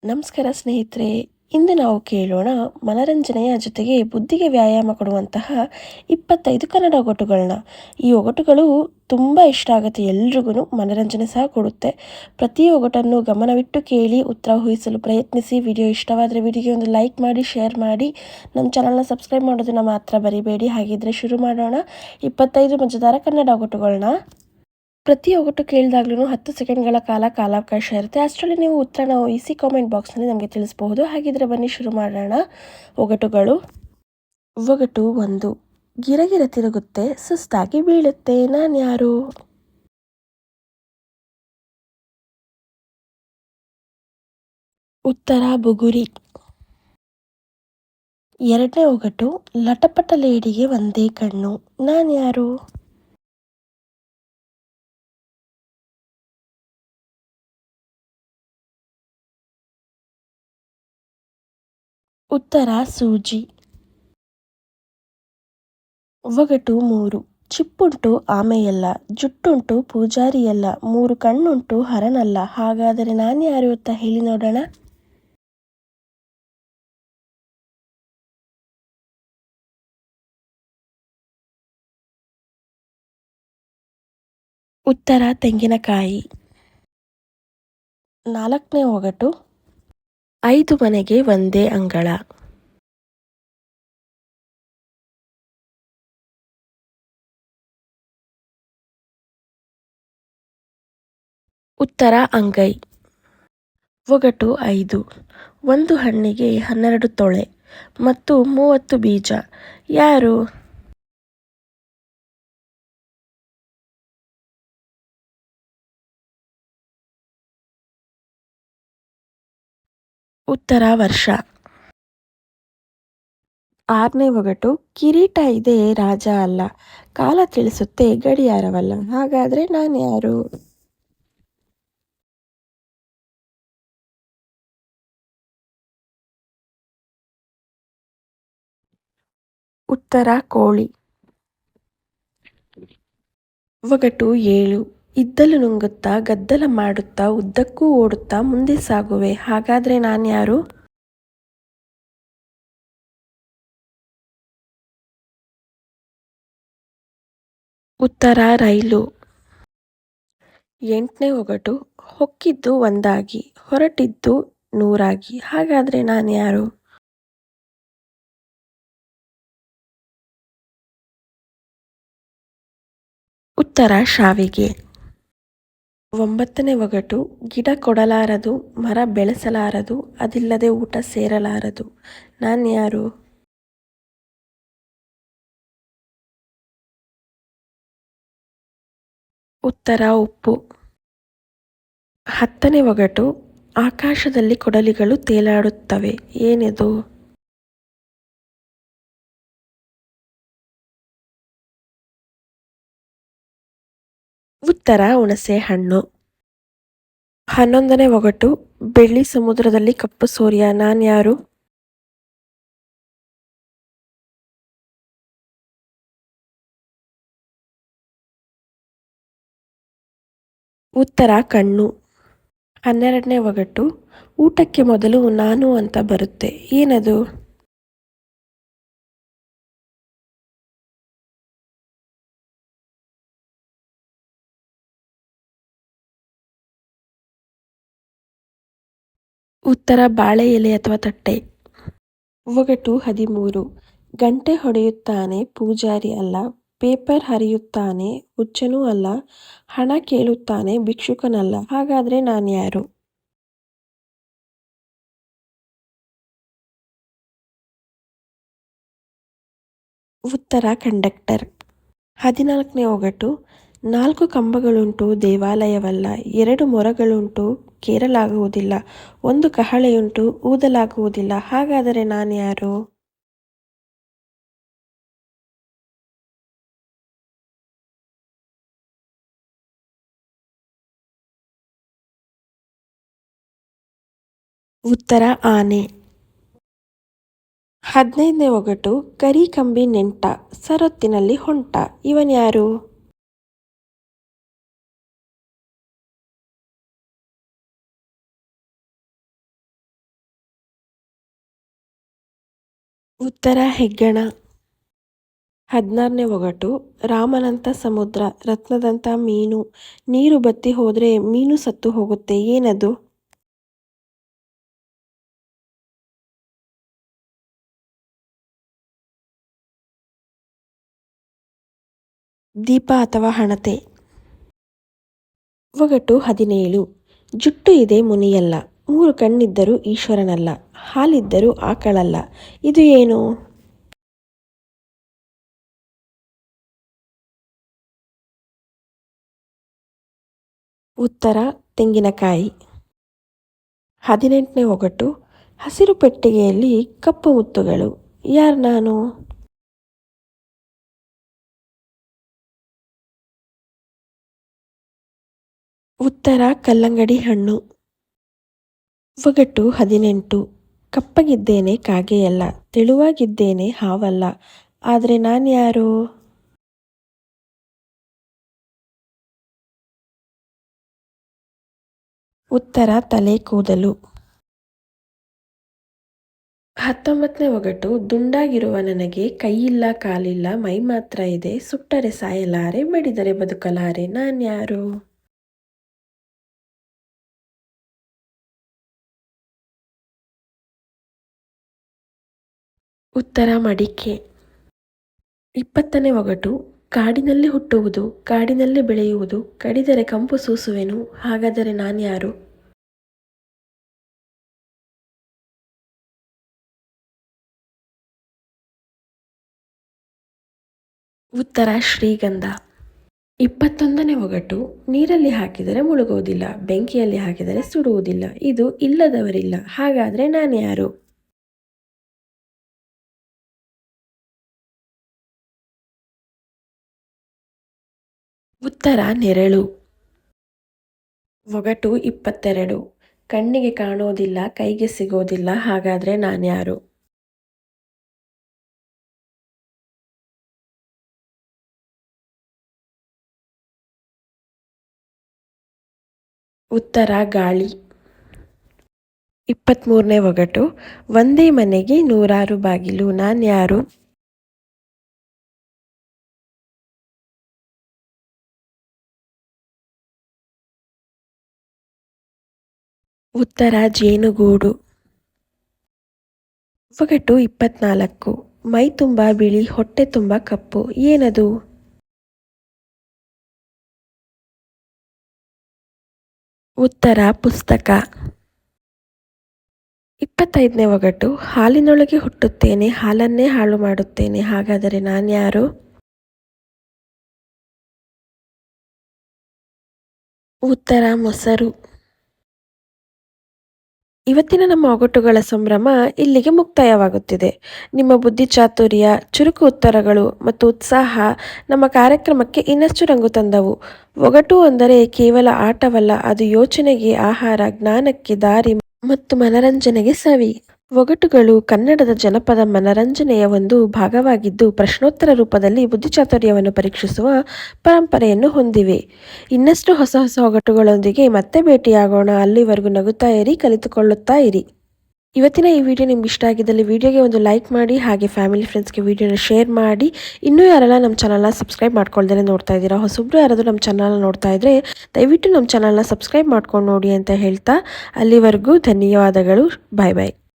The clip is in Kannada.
ನಮಸ್ಕಾರ ಸ್ನೇಹಿತರೆ. ಇಂದು ನಾವು ಕೇಳೋಣ ಮನರಂಜನೆಯ ಜೊತೆಗೆ ಬುದ್ಧಿಗೆ ವ್ಯಾಯಾಮ ಕೊಡುವಂತಹ 25 ಕನ್ನಡ ಒಗಟುಗಳನ್ನ. ಈ ಒಗಟುಗಳು ತುಂಬ ಇಷ್ಟ ಆಗುತ್ತೆ ಎಲ್ರಿಗೂ, ಮನರಂಜನೆ ಸಹ ಕೊಡುತ್ತೆ. ಪ್ರತಿ ಒಗಟನ್ನು ಗಮನವಿಟ್ಟು ಕೇಳಿ ಉತ್ತರ ಊಹಿಸಲು ಪ್ರಯತ್ನಿಸಿ. ವಿಡಿಯೋ ಇಷ್ಟವಾದರೆ ವಿಡಿಯೋಗೆ ಒಂದು ಲೈಕ್ ಮಾಡಿ, ಶೇರ್ ಮಾಡಿ. ನಮ್ಮ ಚಾನಲ್ನ ಸಬ್ಸ್ಕ್ರೈಬ್ ಮಾಡೋದನ್ನು ಮಾತ್ರ ಬರಿಬೇಡಿ. ಹಾಗಿದ್ರೆ ಶುರು ಮಾಡೋಣ 25 ಮಜೆದಾರ ಕನ್ನಡ ಒಗಟುಗಳನ್ನ. ಪ್ರತಿ ಒಗಟು ಕೇಳಿದಾಗ್ಲೂ 10 ಸೆಕೆಂಡ್ಗಳ ಕಾಲಾವಕಾಶ ಇರುತ್ತೆ. ಅಷ್ಟರಲ್ಲಿ ನೀವು ಉತ್ತರನ ಊಹಿಸಿ ಕಾಮೆಂಟ್ ಬಾಕ್ಸ್ನಲ್ಲಿ ನಮಗೆ ತಿಳಿಸಬಹುದು. ಹಾಗಿದ್ರೆ ಬನ್ನಿ ಶುರು ಮಾಡೋಣ. ಒಗಟುಗಳು. ಒಗಟು 1. ಗಿರಗಿರ ತಿರುಗುತ್ತೆ, ಸುಸ್ತಾಗಿ ಬೀಳುತ್ತೆ, ನಾನ್ಯಾರು? ಉತ್ತರ ಬುಗುರಿ. ಎರಡನೇ ಒಗಟು. ಲಟಪಟ ಲೇಡಿಗೆ ಒಂದೇ ಕಣ್ಣು, ನಾನ್ಯಾರು? ಉತ್ತರ ಸೂಜಿ. ಒಗಟು 3. ಚಿಪ್ಪುಂಟು ಆಮೆಯಲ್ಲ, ಜುಟ್ಟುಂಟು ಪೂಜಾರಿಯಲ್ಲ, 3 ಕಣ್ಣುಂಟು ಹರನಲ್ಲ, ಹಾಗಾದರೆ ನಾನ್ಯಾರು ಅಂತ ಹೇಳಿ ನೋಡೋಣ. ಉತ್ತರ ತೆಂಗಿನಕಾಯಿ. ನಾಲ್ಕನೇ ಒಗಟು. 5 ಮನೆಗೆ ಒಂದೇ ಅಂಗಳ. ಉತ್ತರ ಅಂಗೈ. ಒಗಟು 5. ಒಂದು ಹಣ್ಣಿಗೆ 12 ತೊಳೆ ಮತ್ತು 30 ಬೀಜ, ಯಾರು? ಉತ್ತರ ವರ್ಷ. ಆರನೇ ಒಗಟು. ಕಿರೀಟ ಇದೆ ರಾಜ ಅಲ್ಲ, ಕಾಲ ತಿಳಿಸುತ್ತೆ ಗಡಿಯಾರವಲ್ಲ, ಹಾಗಾದ್ರೆ ನಾನು ಯಾರು? ಉತ್ತರ ಕೋಳಿ. ಒಗಟು 7. ಇದ್ದಲು ನುಂಗುತ್ತಾ ಗದ್ದಲ ಮಾಡುತ್ತಾ ಉದ್ದಕ್ಕೂ ಓಡುತ್ತಾ ಮುಂದೆ ಸಾಗುವೆ, ಹಾಗಾದ್ರೆ ನಾನು ಯಾರು? ಉತ್ತರ ರೈಲು. 8ನೇ ಒಗಟು. ಹೊಕ್ಕಿದ್ದು ಒಂದಾಗಿ, ಹೊರಟಿದ್ದು ನೂರಾಗಿ, ಹಾಗಾದ್ರೆ ನಾನು ಯಾರು? ಉತ್ತರ ಶಾವಿಗೆ. 9ನೇ ಒಗಟು. ಗಿಡ ಕೊಡಲಾರದು, ಮರ ಬೆಳೆಸಲಾರದು, ಅದಿಲ್ಲದೆ ಊಟ ಸೇರಲಾರದು, ನಾನು ಯಾರು? ಉತ್ತರ ಉಪ್ಪು. 10ನೇ ಒಗಟು. ಆಕಾಶದಲ್ಲಿ ಕೊಡಲಿಗಳು ತೇಲಾಡುತ್ತವೆ, ಏನಿದು? ಉತ್ತರ ಹುಣಸೆ ಹಣ್ಣು. 11ನೇ ಒಗಟು. ಬೆಳ್ಳಿ ಸಮುದ್ರದಲ್ಲಿ ಕಪ್ಪು ಸೂರ್ಯ, ನಾನು ಯಾರು? ಉತ್ತರ ಕಣ್ಣು. 12ನೇ ಒಗಟು. ಊಟಕ್ಕೆ ಮೊದಲು ನಾನು ಅಂತ ಬರುತ್ತೆ, ಏನದು? ಉತ್ತರ ಬಾಳೆ ಎಲೆ ಅಥವಾ ತಟ್ಟೆ. ಒಗಟು 13. ಗಂಟೆ ಹೊಡೆಯುತ್ತಾನೆ ಪೂಜಾರಿ ಅಲ್ಲ, ಪೇಪರ್ ಹರಿಯುತ್ತಾನೆ ಹುಚ್ಚನೂ ಅಲ್ಲ, ಹಣ ಕೇಳುತ್ತಾನೆ ಭಿಕ್ಷುಕನಲ್ಲ, ಹಾಗಾದ್ರೆ ನಾನು ಯಾರು? ಉತ್ತರ ಕಂಡಕ್ಟರ್. 14ನೇ ಒಗಟು. 4 ಕಂಬಗಳುಂಟು ದೇವಾಲಯವಲ್ಲ, 2 ಮೊರಗಳುಂಟು ಕೇರಲಾಗುವುದಿಲ್ಲ, 1 ಕಹಳೆಯುಂಟು ಊದಲಾಗುವುದಿಲ್ಲ, ಹಾಗಾದರೆ ನಾನು ಯಾರು? ಉತ್ತರ ಆನೆ. 15ನೇ ಒಗಟು. ಕರಿ ಕಂಬಿ ನೆಂಟ, ಸರೊತ್ತಿನಲ್ಲಿ ಹೊಂಟ, ಇವನ್ಯಾರು? ಉತ್ತರ ಹೆಗ್ಗಣ. 16ನೇ ಒಗಟು. ರಾಮನಂಥ ಸಮುದ್ರ, ರತ್ನದಂಥ ಮೀನು, ನೀರು ಬತ್ತಿ ಹೋದ್ರೆ ಮೀನು ಸತ್ತು ಹೋಗುತ್ತೆ, ಏನದು? ದೀಪ ಅಥವಾ ಹಣತೆ. ಒಗಟು 17. ಜುಟ್ಟು ಇದೆ ಮುನಿಯಲ್ಲ, 3 ಕಣ್ಣಿದ್ದರೂ ಈಶ್ವರನಲ್ಲ, ಹಾಲಿದ್ದರೂ ಆಕಳಲ್ಲ, ಇದು ಏನು? ಉತ್ತರ ತೆಂಗಿನಕಾಯಿ. 18ನೇ ಒಗಟು. ಹಸಿರು ಪೆಟ್ಟಿಗೆಯಲ್ಲಿ ಕಪ್ಪು ಮುತ್ತುಗಳು, ಯಾರು ನಾನು? ಉತ್ತರ ಕಲ್ಲಂಗಡಿ ಹಣ್ಣು. ಒಗಟು 18. ಕಪ್ಪಗಿದ್ದೇನೆ ಕಾಗೆಯಲ್ಲ, ತೆಳುವಾಗಿದ್ದೇನೆ ಹಾವಲ್ಲ, ಆದರೆ ನಾನ್ಯಾರು? ಉತ್ತರ ತಲೆ ಕೂದಲು. 19ನೇ ಒಗಟು. ದುಂಡಾಗಿರುವ ನನಗೆ ಕೈಯಿಲ್ಲ ಕಾಲಿಲ್ಲ ಮೈ ಮಾತ್ರ ಇದೆ, ಸುಟ್ಟರೆ ಸಾಯಲಾರೆ ಬಡಿದರೆ ಬದುಕಲಾರೆ, ನಾನ್ಯಾರು? ಉತ್ತರ ಮಡಿಕೆ. 20ನೇ ಒಗಟು. ಕಾಡಿನಲ್ಲಿ ಹುಟ್ಟುವುದು ಕಾಡಿನಲ್ಲಿ ಬೆಳೆಯುವುದು, ಕಡಿದರೆ ಕಂಪು ಸೂಸುವೆನು, ಹಾಗಾದರೆ ನಾನ್ಯಾರು? ಉತ್ತರ ಶ್ರೀಗಂಧ. 21ನೇ ಒಗಟು. ನೀರಲ್ಲಿ ಹಾಕಿದರೆ ಮುಳುಗುವುದಿಲ್ಲ, ಬೆಂಕಿಯಲ್ಲಿ ಹಾಕಿದರೆ ಸುಡುವುದಿಲ್ಲ, ಇದು ಇಲ್ಲದವರಿಲ್ಲ, ಹಾಗಾದರೆ ನಾನ್ಯಾರು? ಉತ್ತರ ನೆರಳು. ಒಗಟು 22. ಕಣ್ಣಿಗೆ ಕಾಣೋದಿಲ್ಲ ಕೈಗೆ ಸಿಗೋದಿಲ್ಲ, ಹಾಗಾದರೆ ನಾನ್ಯಾರು? ಉತ್ತರ ಗಾಳಿ. 23ನೇ ಒಗಟು. ಒಂದೇ ಮನೆಗೆ 100 ಬಾಗಿಲು, ನಾನ್ಯಾರು? ಉತ್ತರ ಜೇನುಗೂಡು. ಒಗಟು 24. ಮೈ ತುಂಬ ಬಿಳಿ ಹೊಟ್ಟೆ ತುಂಬ ಕಪ್ಪು, ಏನದು? ಉತ್ತರ ಪುಸ್ತಕ. 25ನೇ ಒಗಟು. ಹಾಲಿನೊಳಗೆ ಹುಟ್ಟುತ್ತೇನೆ ಹಾಲನ್ನೇ ಹಾಳು ಮಾಡುತ್ತೇನೆ, ಹಾಗಾದರೆ ನಾನ್ಯಾರು? ಉತ್ತರ ಮೊಸರು. ಇವತ್ತಿನ ನಮ್ಮ ಒಗಟುಗಳ ಸಂಭ್ರಮ ಇಲ್ಲಿಗೆ ಮುಕ್ತಾಯವಾಗುತ್ತಿದೆ. ನಿಮ್ಮ ಬುದ್ಧಿ ಚಾತುರ್ಯ, ಚುರುಕು ಉತ್ತರಗಳು ಮತ್ತು ಉತ್ಸಾಹ ನಮ್ಮ ಕಾರ್ಯಕ್ರಮಕ್ಕೆ ಇನ್ನಷ್ಟು ರಂಗು ತಂದವು. ಒಗಟು ಅಂದರೆ ಕೇವಲ ಆಟವಲ್ಲ, ಅದು ಯೋಚನೆಗೆ ಆಹಾರ, ಜ್ಞಾನಕ್ಕೆ ದಾರಿ ಮತ್ತು ಮನರಂಜನೆಗೆ ಸವಿ. ಒಗಟುಗಳು ಕನ್ನಡದ ಜನಪದ ಮನರಂಜನೆಯ ಒಂದು ಭಾಗವಾಗಿದ್ದು, ಪ್ರಶ್ನೋತ್ತರ ರೂಪದಲ್ಲಿ ಬುದ್ಧಿಚಾತುರ್ಯವನ್ನು ಪರೀಕ್ಷಿಸುವ ಪರಂಪರೆಯನ್ನು ಹೊಂದಿವೆ. ಇನ್ನಷ್ಟು ಹೊಸ ಹೊಸ ಒಗಟುಗಳೊಂದಿಗೆ ಮತ್ತೆ ಭೇಟಿಯಾಗೋಣ. ಅಲ್ಲಿವರೆಗೂ ನಗುತ್ತಾ ಇರಿ, ಕಲಿತುಕೊಳ್ಳುತ್ತಾ ಇರಿ. ಇವತ್ತಿನ ಈ ವಿಡಿಯೋ ನಿಮ್ಗೆ ಇಷ್ಟ ಆಗಿದ್ದಲ್ಲಿ ವಿಡಿಯೋಗೆ ಒಂದು ಲೈಕ್ ಮಾಡಿ, ಹಾಗೆ ಫ್ಯಾಮಿಲಿ ಫ್ರೆಂಡ್ಸ್ಗೆ ವಿಡಿಯೋನ ಶೇರ್ ಮಾಡಿ. ಇನ್ನೂ ಯಾರೆಲ್ಲ ನಮ್ಮ ಚಾನಲ್ನ ಸಬ್ಸ್ಕ್ರೈಬ್ ಮಾಡ್ಕೊಳ್ದೇ ನೋಡ್ತಾ ಇದ್ದೀರಾ, ಹೊಸೊಬ್ರು ಯಾರಾದರೂ ನಮ್ಮ ಚಾನಲ್ನ ನೋಡ್ತಾ ಇದ್ದರೆ ದಯವಿಟ್ಟು ನಮ್ಮ ಚಾನಲ್ನ ಸಬ್ಸ್ಕ್ರೈಬ್ ಮಾಡ್ಕೊಂಡು ನೋಡಿ ಅಂತ ಹೇಳ್ತಾ, ಅಲ್ಲಿವರೆಗೂ ಧನ್ಯವಾದಗಳು. ಬಾಯ್ ಬಾಯ್.